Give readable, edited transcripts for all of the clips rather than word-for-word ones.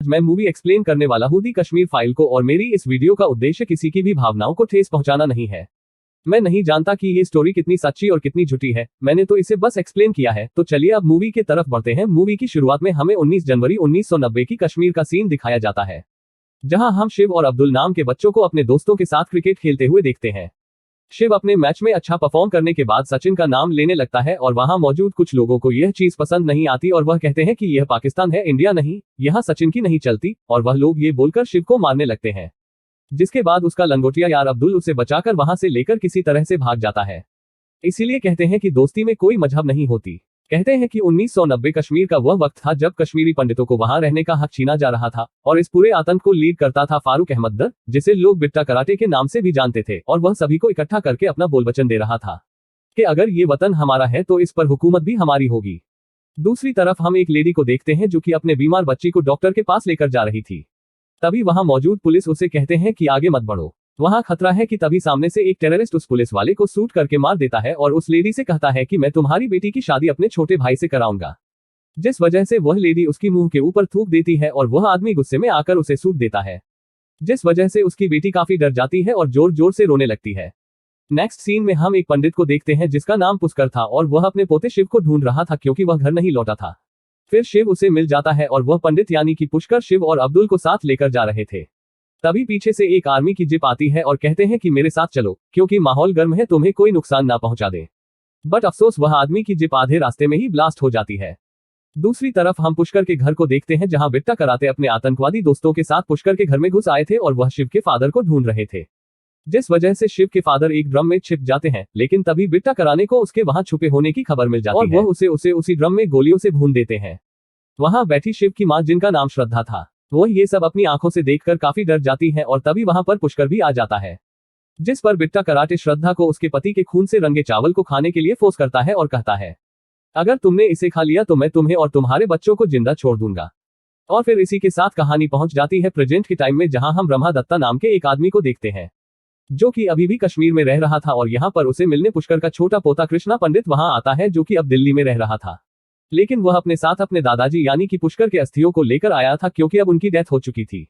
आज मैं movie explain करने वाला हूँ दी कश्मीर फाइल को, और मेरी इस वीडियो का उद्देश्य किसी की भी भावनाओं को ठेस पहुंचाना नहीं है। मैं नहीं जानता कि ये स्टोरी कितनी सच्ची और कितनी झूठी है, मैंने तो इसे बस एक्सप्लेन किया है। तो चलिए अब मूवी की तरफ बढ़ते हैं। मूवी की शुरुआत में हमें 19 जनवरी 1990 की कश्मीर का सीन दिखाया जाता है, जहां हम शिव और अब्दुल नाम के बच्चों को अपने दोस्तों के साथ क्रिकेट खेलते हुए देखते हैं। शिव अपने मैच में अच्छा परफॉर्म करने के बाद सचिन का नाम लेने लगता है और वहां मौजूद कुछ लोगों को यह चीज पसंद नहीं आती और वह कहते हैं कि यह पाकिस्तान है, इंडिया नहीं, यहाँ सचिन की नहीं चलती, और वह लोग ये बोलकर शिव को मारने लगते हैं। जिसके बाद उसका लंगोटिया यार अब्दुल उसे बचाकर वहां से लेकर किसी तरह से भाग जाता है। इसीलिए कहते हैं कि दोस्ती में कोई मजहब नहीं होती। कहते हैं कि 1990 कश्मीर का वह वक्त था जब कश्मीरी पंडितों को वहां रहने का हक छीना जा रहा था, और इस पूरे आतंक को लीड करता था फारूक अहमद दर, जिसे लोग बिट्टा कराटे के नाम से भी जानते थे, और वह सभी को इकट्ठा करके अपना बोलवचन दे रहा था कि अगर ये वतन हमारा है तो इस पर हुकूमत भी हमारी होगी। दूसरी तरफ हम एक लेडी को देखते हैं जो कि अपने बीमार बच्ची को डॉक्टर के पास लेकर जा रही थी। तभी वहां मौजूद पुलिस उसे कहते हैं कि आगे मत बढ़ो, वहां खतरा है। कि तभी सामने से एक टेररिस्ट उस पुलिस वाले को शूट करके मार देता है और उस लेडी से कहता है कि मैं तुम्हारी बेटी की शादी अपने छोटे भाई से कराऊंगा, जिस वजह से वह लेडी उसकी मुंह के ऊपर थूक देती है और वह आदमी गुस्से में आकर उसे सूट देता है, जिस वजह से उसकी बेटी काफी डर जाती है और जोर जोर से रोने लगती है। नेक्स्ट सीन में हम एक पंडित को देखते हैं जिसका नाम पुष्कर था, और वह अपने पोते शिव को ढूंढ रहा था क्योंकि वह घर नहीं लौटा था। फिर शिव उसे मिल जाता है और वह पंडित यानी कि पुष्कर शिव और अब्दुल को साथ लेकर जा रहे थे। तभी पीछे से एक आर्मी की जीप आती है और कहते हैं कि मेरे साथ चलो क्योंकि माहौल गर्म है, तुम्हें कोई नुकसान ना पहुंचा दे। बट अफसोस वह आदमी की जीप आधे रास्ते में ही ब्लास्ट हो जाती है। दूसरी तरफ हम पुष्कर के घर को देखते हैं जहां बिट्टा कराटे अपने आतंकवादी दोस्तों के साथ पुष्कर के घर में घुस आए थे और वह शिव के फादर को ढूंढ रहे थे, जिस वजह से शिव के फादर एक ड्रम में छिप जाते हैं। लेकिन तभी बिट्टा कराने को उसके वहां छुपे होने की खबर मिल जाती है और वह उसे उसी ड्रम में गोलियों से भून देते हैं। वहां बैठी शिव की मां जिनका नाम श्रद्धा था, वह ये सब अपनी आंखों से देखकर काफी डर जाती है, और तभी वहां पर पुष्कर भी आ जाता है, जिस पर बिट्टा कराटे श्रद्धा को उसके पति के खून से रंगे चावल को खाने के लिए फोर्स करता है और कहता है अगर तुमने इसे खा लिया तो मैं तुम्हें और तुम्हारे बच्चों को जिंदा छोड़ दूंगा। और फिर इसी के साथ कहानी पहुंच जाती है प्रेजेंट के टाइम में, जहां हम ब्रह्मा दत्ता नाम के एक आदमी को देखते हैं जो कि अभी भी कश्मीर में रह रहा था, और यहाँ पर उसे मिलने पुष्कर का छोटा पोता कृष्णा पंडित वहां आता है जो कि अब दिल्ली में रह रहा था। लेकिन वह अपने साथ अपने दादाजी यानी कि पुष्कर के अस्थियों को लेकर आया था क्योंकि अब उनकी डेथ हो चुकी थी।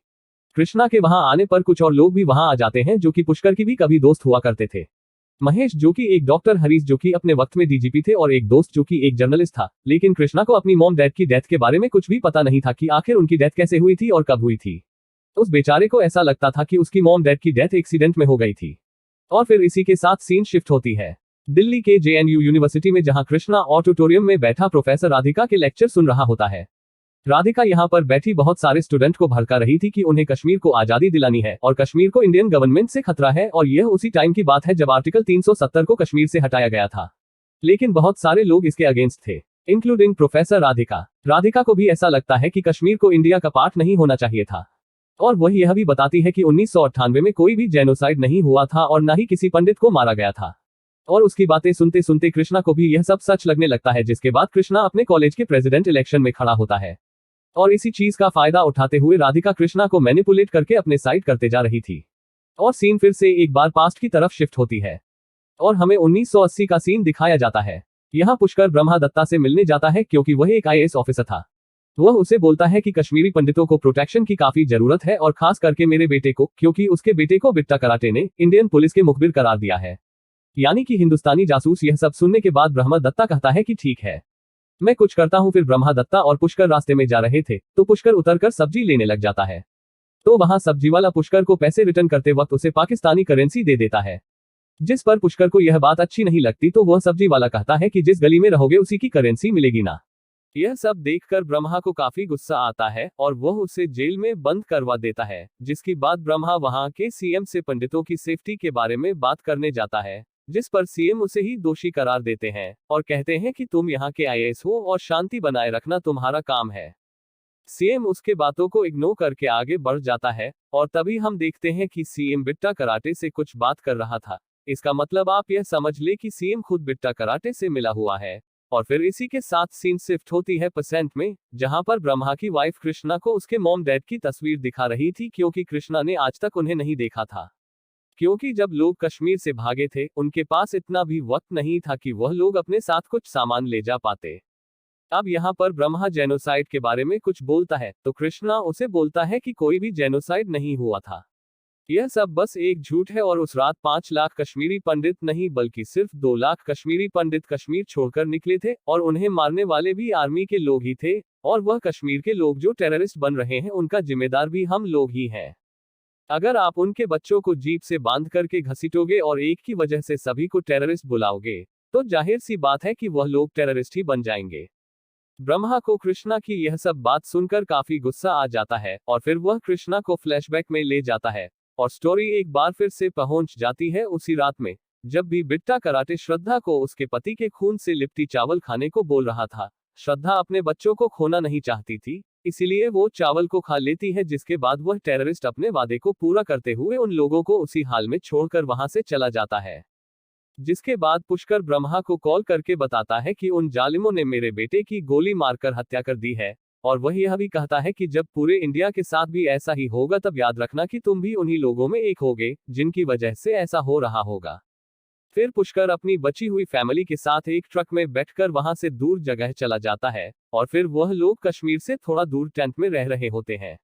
कृष्णा के वहां आने पर कुछ और लोग भी वहां आ जाते हैं जो कि पुष्कर की भी कभी दोस्त हुआ करते थे। महेश जो कि एक डॉक्टर, हरीश जो कि अपने वक्त में डीजीपी थे, और एक दोस्त जो कि एक जर्नलिस्ट था। लेकिन कृष्णा को अपनी मॉम डैड की डेथ के बारे में कुछ भी पता नहीं था कि आखिर उनकी डेथ कैसे हुई थी और कब हुई थी। उस बेचारे को ऐसा लगता था कि उसकी मॉम डैड की डेथ एक्सीडेंट में हो गई थी। और फिर इसी के साथ सीन शिफ्ट होती है दिल्ली के जेएनयू यूनिवर्सिटी में, जहां कृष्णा ऑडिटोरियम में बैठा प्रोफेसर राधिका के लेक्चर सुन रहा होता है। राधिका यहां पर बैठी बहुत सारे स्टूडेंट को भड़का रही थी कि उन्हें कश्मीर को आजादी दिलानी है और कश्मीर को इंडियन गवर्नमेंट से खतरा है, और यह उसी टाइम की बात है जब आर्टिकल 370 को कश्मीर से हटाया गया था। लेकिन बहुत सारे लोग इसके अगेंस्ट थे, इंक्लूडिंग प्रोफेसर राधिका। राधिका को भी ऐसा लगता है कि कश्मीर को इंडिया का पार्ट नहीं होना चाहिए था, और वह यह भी बताती है कि 1998 में कोई भी जेनोसाइड नहीं हुआ था और न ही किसी पंडित को मारा गया था। और उसकी बातें सुनते सुनते कृष्णा को भी यह सब सच लगने लगता है, जिसके बाद कृष्णा अपने कॉलेज के प्रेसिडेंट इलेक्शन में खड़ा होता है, और इसी चीज का फायदा उठाते हुए राधिका कृष्णा को मैनिपुलेट करके अपने साइड करते जा रही थी। और सीन फिर से एक बार पास्ट की तरफ शिफ्ट होती है और हमें 1980 का सीन दिखाया जाता है। यहाँ पुष्कर ब्रह्मा दत्ता से मिलने जाता है क्योंकि वह एक आईएएस ऑफिसर था। वह उसे बोलता है कि कश्मीरी पंडितों को प्रोटेक्शन की काफी जरूरत है, और खास करके मेरे बेटे को, क्योंकि उसके बेटे को बिट्टा कराटे ने इंडियन पुलिस के मुखबिर करार दिया है, यानी कि हिंदुस्तानी जासूस। यह सब सुनने के बाद ब्रह्मा दत्ता कहता है कि ठीक है, मैं कुछ करता हूं। फिर ब्रह्मा दत्ता और पुष्कर रास्ते में जा रहे थे तो पुष्कर उतरकर सब्जी लेने लग जाता है, तो वहां सब्जी वाला पुष्कर को पैसे रिटर्न करते वक्त उसे पाकिस्तानी करेंसी दे देता है, जिस पर पुष्कर को यह बात अच्छी नहीं लगती, तो वह सब्जी वाला कहता है कि जिस गली में रहोगे उसी की करेंसी मिलेगी ना। यह सब देखकर ब्रह्मा को काफी गुस्सा आता है और वह उसे जेल में बंद करवा देता है, जिसके बाद ब्रह्मा वहां के सीएम से पंडितों की सेफ्टी के बारे में बात करने जाता है, जिस पर सीएम उसे ही दोषी करार देते हैं और कहते हैं कि तुम यहाँ के आईएएस हो और शांति बनाए रखना तुम्हारा काम है। सीएम उसके बातों को इग्नोर करके आगे बढ़ जाता है, और तभी हम देखते हैं कि सीएम बिट्टा कराटे से कुछ बात कर रहा था। इसका मतलब आप यह समझ ले कि सीएम खुद बिट्टा कराटे से मिला हुआ है। और फिर इसी के साथ सीन शिफ्ट होती है परसेंट में, जहां पर ब्रह्मा की वाइफ कृष्णा को उसके मॉम डैड की तस्वीर दिखा रही थी, क्योंकि कृष्णा ने आज तक उन्हें नहीं देखा था। क्योंकि जब लोग कश्मीर से भागे थे उनके पास इतना भी वक्त नहीं था कि वह लोग अपने साथ कुछ सामान ले जा पाते। अब यहाँ पर ब्रह्मा जेनोसाइड के बारे में कुछ बोलता है तो कृष्णा उसे बोलता है कि कोई भी जेनोसाइड नहीं हुआ था। यह सब बस एक झूठ है और उस रात 5 लाख कश्मीरी पंडित नहीं बल्कि सिर्फ 2 लाख कश्मीरी पंडित कश्मीर छोड़कर निकले थे और उन्हें मारने वाले भी आर्मी के लोग ही थे, और वह कश्मीर के लोग जो टेररिस्ट बन रहे हैं उनका जिम्मेदार भी हम लोग ही हैं। अगर आप उनके बच्चों को जीप से बांध करके घसीटोगे और एक की वजह से सभी को टेररिस्ट बुलाओगे तो जाहिर सी बात है कि वह लोग टेररिस्ट ही बन जाएंगे। ब्रह्मा को कृष्णा की यह सब बात सुनकर काफी गुस्सा आ जाता है और फिर वह कृष्णा को फ्लैशबैक में ले जाता है और स्टोरी एक बार फिर से पहुंच जाती है उसी रात में, जब भी बिट्टा कराटे श्रद्धा को उसके पति के खून से लिपटी चावल खाने को बोल रहा था। श्रद्धा अपने बच्चों को खोना नहीं चाहती थी, इसीलिए वो चावल को खा लेती है, जिसके बाद वह टेररिस्ट अपने वादे को पूरा करते हुए उन लोगों को उसी हाल में छोड़कर वहां से चला जाता है। जिसके बाद पुष्कर ब्रह्मा को कॉल करके बताता है कि उन जालिमों ने मेरे बेटे की गोली मारकर हत्या कर दी है, और वह यह भी कहता है कि जब पूरे इंडिया के साथ भी ऐसा ही होगा तब याद रखना कि तुम भी उन्हीं लोगों में एक होगे जिनकी वजह से ऐसा हो रहा होगा। फिर पुष्कर अपनी बची हुई फैमिली के साथ एक ट्रक में बैठकर वहां से दूर जगह चला जाता है और फिर वह लोग कश्मीर से थोड़ा दूर टेंट में रह रहे होते हैं।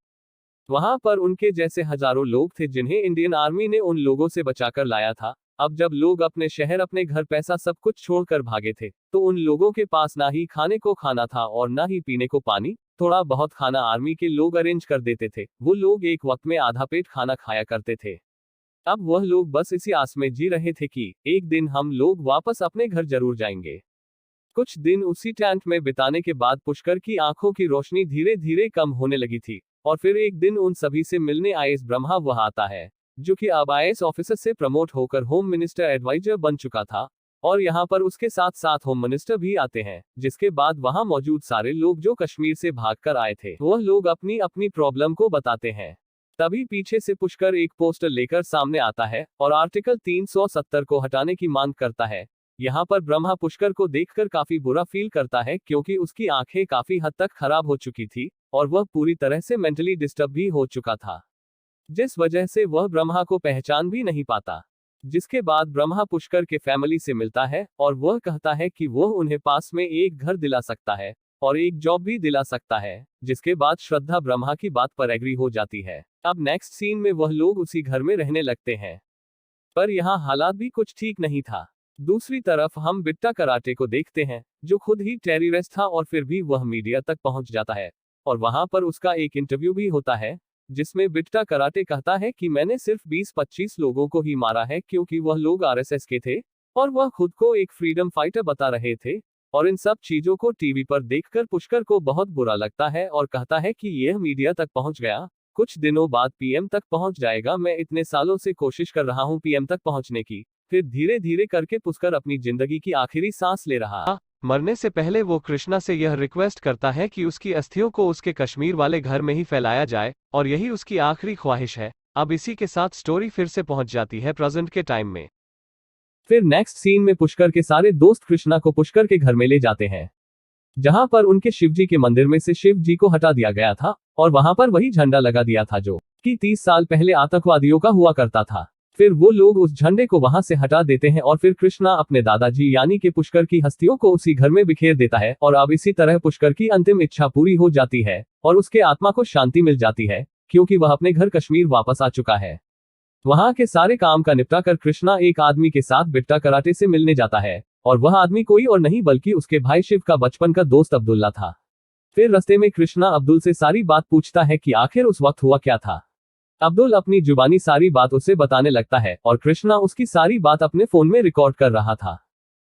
वहां पर उनके जैसे हजारों लोग थे जिन्हें इंडियन आर्मी ने उन लोगों से बचाकर लाया था। अब जब लोग अपने शहर, अपने घर, पैसा सब कुछ छोड़कर भागे थे तो उन लोगों के पास ना ही खाने को खाना था और ना ही पीने को पानी। थोड़ा बहुत खाना आर्मी के लोग अरेंज कर देते थे, वो लोग एक वक्त में आधा पेट खाना खाया करते थे। अब वह लोग बस इसी आस में जी रहे थे कि एक दिन हम लोग वापस अपने घर जरूर जाएंगे। कुछ दिन उसी टेंट में बिताने के बाद पुष्कर की आंखों की रोशनी धीरे धीरे कम होने लगी थी और फिर एक दिन उन सभी से मिलने आईएएस ब्रह्मा वह आता है, जो कि अब आईएएस ऑफिसर से प्रमोट होकर होम मिनिस्टर एडवाइजर बन चुका था, और यहाँ पर उसके साथ साथ होम मिनिस्टर भी आते हैं। जिसके बाद वहां मौजूद सारे लोग जो कश्मीर से भागकर आए थे वह लोग अपनी अपनी प्रॉब्लम को बताते हैं। तभी पीछे से पुष्कर एक पोस्टर लेकर सामने आता है और आर्टिकल 370 को हटाने की मांग करता है। यहाँ पर ब्रह्मा पुष्कर को देखकर काफी बुरा फील करता है क्योंकि उसकी आंखें काफी हद तक खराब हो चुकी थी और वह पूरी तरह से मेंटली डिस्टर्ब भी हो चुका था, जिस वजह से वह ब्रह्मा को पहचान भी नहीं पाता। जिसके बाद ब्रह्मा पुष्कर के फैमिली से मिलता है और वह कहता है कि वह उन्हें पास में एक घर दिला सकता है और एक जॉब भी दिला सकता है। जिसके बाद श्रद्धा ब्रह्मा की बात पर एग्री हो जाती है। अब नेक्स्ट सीन में वह लोग उसी घर में रहने लगते हैं, पर यहाँ हालात भी कुछ ठीक नहीं था। दूसरी तरफ हम बिट्टा कराटे को देखते हैं, जो खुद ही टेररिस्ट था और फिर भी वह मीडिया तक पहुंच जाता है और वहां पर उसका एक इंटरव्यू भी होता है जिसमें बिट्टा कराटे कहता है कि मैंने सिर्फ 20-25 लोगों को ही मारा है क्योंकि वह लोग आरएसएस के थे और वह खुद को एक फ्रीडम फाइटर बता रहे थे। और इन सब चीजों को टीवी पर देखकर पुष्कर को बहुत बुरा लगता है और कहता है कि यह मीडिया तक पहुंच गया, कुछ दिनों बाद पीएम तक पहुंच जाएगा। मैं इतने सालों से कोशिश कर रहा हूं पीएम तक पहुंचने की। फिर धीरे धीरे करके पुष्कर अपनी जिंदगी की आखिरी सांस ले रहा। मरने से पहले वो कृष्णा से यह रिक्वेस्ट करता है कि उसकी अस्थियों को उसके कश्मीर वाले घर में ही फैलाया जाए और यही उसकी आखिरी ख्वाहिश है। अब इसी के साथ स्टोरी फिर से पहुंच जाती है प्रेजेंट के टाइम में। फिर नेक्स्ट सीन में पुष्कर के सारे दोस्त कृष्णा को पुष्कर के घर में ले जाते हैं, जहां पर उनके शिवजी के मंदिर में से शिव जी को हटा दिया गया था और वहां पर वही झंडा लगा दिया था जो कि 30 साल पहले आतंकवादियों का हुआ करता था। फिर वो लोग उस झंडे को वहां से हटा देते हैं और फिर कृष्णा अपने दादाजी यानी कि पुष्कर की हस्तियों को उसी घर में बिखेर देता है और अब इसी तरह पुष्कर की अंतिम इच्छा पूरी हो जाती है और उसके आत्मा को शांति मिल जाती है क्योंकि वह अपने घर कश्मीर वापस आ चुका है। वहां के सारे काम का निपटा कर कृष्णा एक आदमी के साथ बिट्टा कराटे से मिलने जाता है और वह आदमी कोई और नहीं बल्कि उसके भाई शिव का बचपन का दोस्त अब्दुल्ला था। फिर रास्ते में कृष्णा अब्दुल से सारी बात पूछता है कि आखिर उस वक्त हुआ क्या था। अब्दुल अपनी जुबानी सारी बात उसे बताने लगता है और कृष्णा उसकी सारी बात अपने फोन में रिकॉर्ड कर रहा था।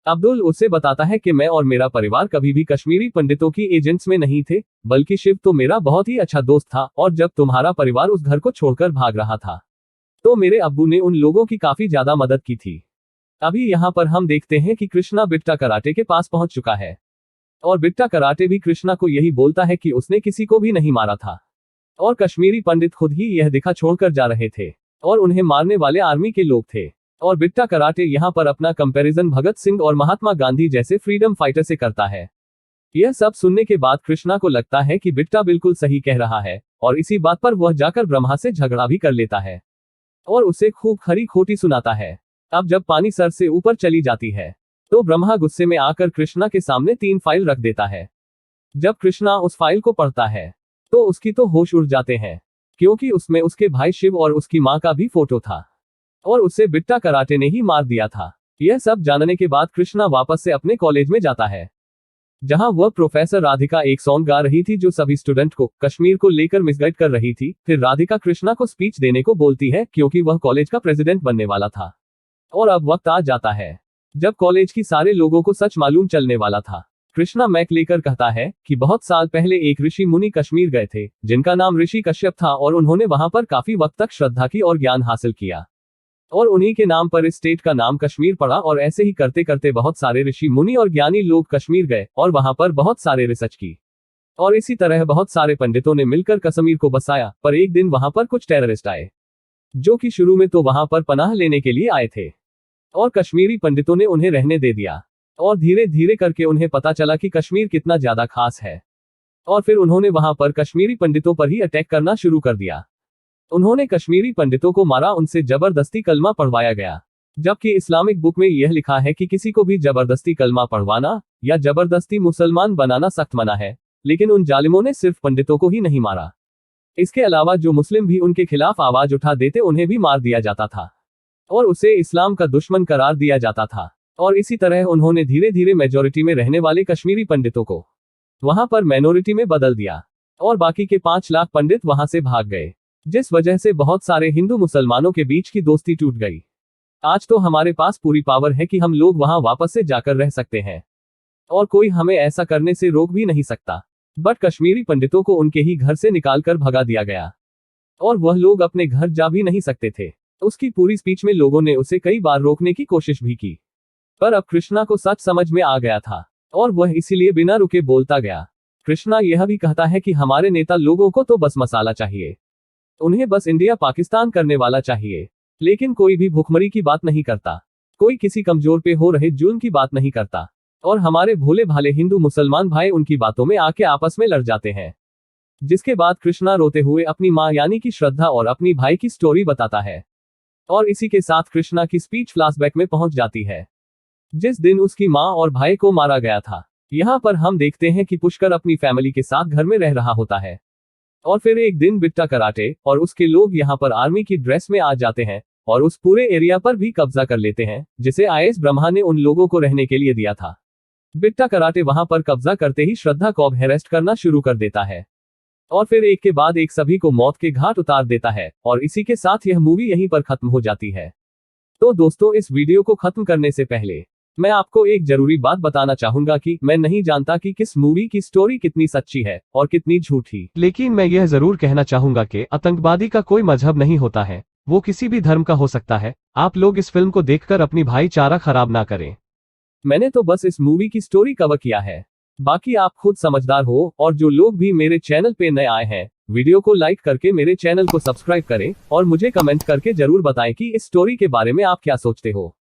अब्दुल उसे बताता है कि मैं और मेरा परिवार कभी भी कश्मीरी पंडितों की एजेंट्स में नहीं थे, बल्कि शिव तो मेरा बहुत ही अच्छा दोस्त था और जब तुम्हारा परिवार उस घर को छोड़कर भाग रहा था तो मेरे अब्बू ने उन लोगों की काफी ज्यादा मदद की थी। अभी यहाँ पर हम देखते हैं कि कृष्णा बिट्टा कराटे के पास पहुंच चुका है और बिट्टा कराटे भी कृष्णा को यही बोलता है कि उसने किसी को भी नहीं मारा था और कश्मीरी पंडित खुद ही यह दिखा छोड़कर जा रहे थे और उन्हें मारने वाले आर्मी के लोग थे। और बिट्टा कराटे यहाँ पर अपना कंपैरिजन भगत सिंह और महात्मा गांधी जैसे फ्रीडम फाइटर से करता है। यह सब सुनने के बाद कृष्णा को लगता है कि बिट्टा बिल्कुल सही कह रहा है और इसी बात पर वह जाकर ब्रह्मा से झगड़ा भी कर लेता है और उसे खूब खरी खोटी सुनाता है। अब जब पानी सर से ऊपर चली जाती है तो ब्रह्मा गुस्से में आकर कृष्णा के सामने 3 फाइल रख देता है जब कृष्णा उस फाइल को पढ़ता है तो उसकी तो होश उड़ जाते हैं, क्योंकि उसमें उसके भाई शिव और उसकी मां का भी फोटो था और उसे बिट्टा कराटे ने ही मार दिया था। यह सब जानने के बाद कृष्णा वापस से अपने कॉलेज में जाता है, जहां वह प्रोफेसर राधिका एक सॉन्ग गा रही थी जो सभी स्टूडेंट को कश्मीर को लेकर मिसगाइड कर रही थी। फिर राधिका कृष्णा को स्पीच देने को बोलती है, क्योंकि वह कॉलेज का प्रेसिडेंट बनने वाला था और अब वक्त आ जाता है जब कॉलेज की सारे लोगों को सच मालूम चलने वाला था। कृष्णा मैक लेकर कहता है कि बहुत साल पहले एक ऋषि मुनि कश्मीर गए थे, जिनका नाम ऋषि कश्यप था, और उन्होंने वहां पर काफी वक्त तक श्रद्धा की और ज्ञान हासिल किया, और उन्हीं के नाम पर इस स्टेट का नाम कश्मीर पड़ा। और ऐसे ही करते करते बहुत सारे ऋषि मुनि और ज्ञानी लोग कश्मीर गए और वहां पर बहुत सारे रिसर्च की, और इसी तरह बहुत सारे पंडितों ने मिलकर कश्मीर को बसाया। पर एक दिन वहां पर कुछ टेररिस्ट आए, जो कि शुरू में तो वहां पर पनाह लेने के लिए आए थे, और कश्मीरी पंडितों ने उन्हें रहने दे दिया, और धीरे धीरे करके उन्हें पता चला कि कश्मीर कितना ज्यादा खास है, और फिर उन्होंने वहां पर कश्मीरी पंडितों पर ही अटैक करना शुरू कर दिया। उन्होंने कश्मीरी पंडितों को मारा, उनसे जबरदस्ती कलमा पढ़वाया गया, जबकि इस्लामिक बुक में यह लिखा है कि किसी को भी जबरदस्ती कलमा पढ़वाना या जबरदस्ती मुसलमान बनाना सख्त मना है। लेकिन उन जालिमों ने सिर्फ पंडितों को ही नहीं मारा, इसके अलावा जो मुस्लिम भी उनके खिलाफ आवाज उठा देते उन्हें भी मार दिया जाता था और उसे इस्लाम का दुश्मन करार दिया जाता था। और इसी तरह उन्होंने धीरे धीरे मेजॉरिटी में रहने वाले कश्मीरी पंडितों को वहां पर माइनॉरिटी में बदल दिया, और बाकी के 5 लाख पंडित वहां से भाग गए, जिस वजह से बहुत सारे हिंदू मुसलमानों के बीच की दोस्ती टूट गई। आज तो हमारे पास पूरी पावर है कि हम लोग वहां वापस से जाकर रह सकते हैं, और कोई हमें ऐसा करने से रोक भी नहीं सकता। बट कश्मीरी पंडितों को उनके ही घर से निकालकर भगा दिया गया, और वह लोग अपने घर जा भी नहीं सकते थे। उसकी पूरी स्पीच में लोगों ने उसे कई बार रोकने की कोशिश भी की, पर अब कृष्णा को सच समझ में आ गया था, और वह इसीलिए बिना रुके बोलता गया। कृष्णा यह भी कहता है कि हमारे नेता लोगों को तो बस मसाला चाहिए, उन्हें बस इंडिया पाकिस्तान करने वाला चाहिए, लेकिन कोई भी भूखमरी की बात नहीं करता, कोई किसी कमजोर पे हो रहे जुल्म की बात नहीं करता, और हमारे भोले भाले हिंदू मुसलमान भाई उनकी बातों में आके आपस में लड़ जाते हैं। जिसके बाद कृष्णा रोते हुए अपनी मां यानी कि श्रद्धा और अपनी भाई की स्टोरी बताता है, और इसी के साथ कृष्णा की स्पीच फ्लैशबैक में पहुंच जाती है, जिस दिन उसकी मां और भाई को मारा गया था। यहाँ पर हम देखते हैं कि पुष्कर अपनी फैमिली के साथ घर में रह रहा होता है, और फिर एक दिन बिट्टा कराटे और उसके लोग यहाँ पर आर्मी की ड्रेस में आ जाते हैं और उस पूरे एरिया पर भी कब्जा कर लेते हैं, जिसे आईएस ब्रह्मा ने उन लोगों को रहने के लिए दिया था। बिट्टा कराटे वहां पर कब्जा करते ही श्रद्धा को हेरेस्ट करना शुरू कर देता है, और फिर एक के बाद एक सभी को मौत के घाट उतार देता है, और इसी के साथ यह मूवी यहीं पर खत्म हो जाती है। तो दोस्तों, इस वीडियो को खत्म करने से पहले मैं आपको एक जरूरी बात बताना चाहूंगा कि मैं नहीं जानता कि किस मूवी की स्टोरी कितनी सच्ची है और कितनी झूठी, लेकिन मैं यह जरूर कहना चाहूंगा कि आतंकवादी का कोई मजहब नहीं होता है, वो किसी भी धर्म का हो सकता है। आप लोग इस फिल्म को देखकर अपनी भाईचारा खराब ना करें। मैंने तो बस इस मूवी की स्टोरी कवर किया है, बाकी आप खुद समझदार हो। और जो लोग भी मेरे चैनल पे नए आए हैं, वीडियो को लाइक करके मेरे चैनल को सब्सक्राइब करें और मुझे कमेंट करके जरूर बताएं कि इस स्टोरी के बारे में आप क्या सोचते हो।